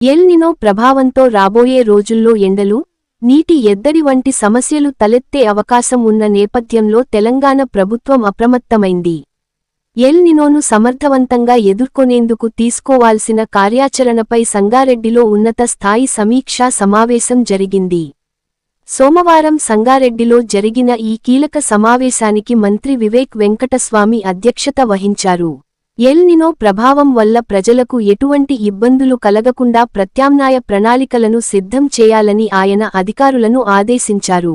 El Nino ప్రభావంతో రాబోయే రోజుల్లో ఎండలు, నీటి ఎద్దడి వంటి సమస్యలు తలెత్తే అవకాశం ఉన్న నేపథ్యంలో తెలంగాణ ప్రభుత్వం అప్రమత్తమైంది. ఎల్ నినోను సమర్థవంతంగా ఎదుర్కొనేందుకు తీసుకోవాల్సిన కార్యాచరణపై సంగారెడ్డిలో ఉన్నత స్థాయి సమీక్షా సమావేశం జరిగింది. సోమవారం సంగారెడ్డిలో జరిగిన ఈ కీలక సమావేశానికి మంత్రి వివేక్ వెంకటస్వామి అధ్యక్షత వహించారు. ఎల్ నినో ప్రభావం వల్ల ప్రజలకు ఎటువంటి ఇబ్బందులు కలగకుండా ప్రత్యామ్నాయ ప్రణాళికలను సిద్ధం చేయాలని ఆయన అధికారులను ఆదేశించారు.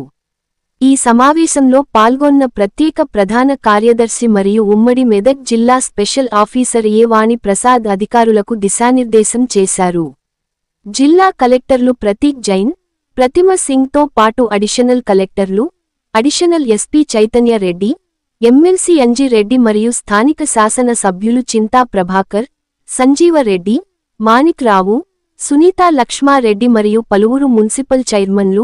ఈ సమావేశంలో పాల్గొన్న ప్రత్యేక ప్రధాన కార్యదర్శి మరియు ఉమ్మడి మెదక్ జిల్లా స్పెషల్ ఆఫీసర్ ఏ వాణి ప్రసాద్ అధికారులకు దిశానిర్దేశం చేశారు. జిల్లా కలెక్టర్లు ప్రతీక్ జైన్, ప్రతిమ సింగ్తో పాటు అడిషనల్ కలెక్టర్లు, additional SP Chaitanya Reddy, MLC Anji Reddy మరియు స్థానిక శాసన సభ్యులు చింతా ప్రభాకర్, సంజీవ రెడ్డి, మాణిక్ రావు, సునీతా లక్ష్మారెడ్డి మరియు పలువురు మున్సిపల్ చైర్మన్లు,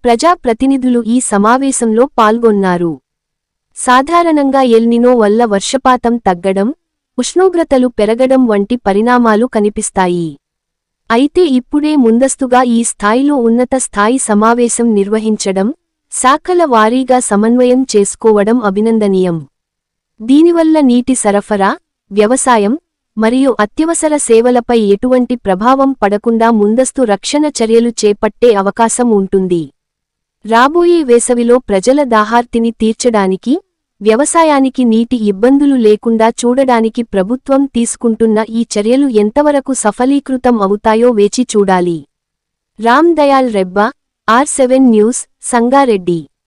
ప్రజాప్రతినిధులు ఈ సమావేశంలో పాల్గొన్నారు. సాధారణంగా ఎల్ నినో వల్ల వర్షపాతం తగ్గడం, ఉష్ణోగ్రతలు పెరగడం వంటి పరిణామాలు కనిపిస్తాయి. అయితే ఇప్పుడే ముందస్తుగా ఈ స్థాయిలో ఉన్నత స్థాయి సమావేశం నిర్వహించడం, శాఖల వారీగా సమన్వయం చేసుకోవడం అభినందనీయం. దీనివల్ల నీటి సరఫరా, వ్యవసాయం మరియు అత్యవసర సేవలపై ఎటువంటి ప్రభావం పడకుండా ముందస్తు రక్షణ చర్యలు చేపట్టే అవకాశం ఉంటుంది. రాబోయే వేసవిలో ప్రజల దాహార్తిని తీర్చడానికి, వ్యవసాయానికి నీటి ఇబ్బందులు లేకుండా చూడడానికి ప్రభుత్వం తీసుకుంటున్న ఈ చర్యలు ఎంతవరకు సఫలీకృతం అవుతాయో వేచి చూడాలి. Ram Dayal Rebba, R7 news, Sangareddy.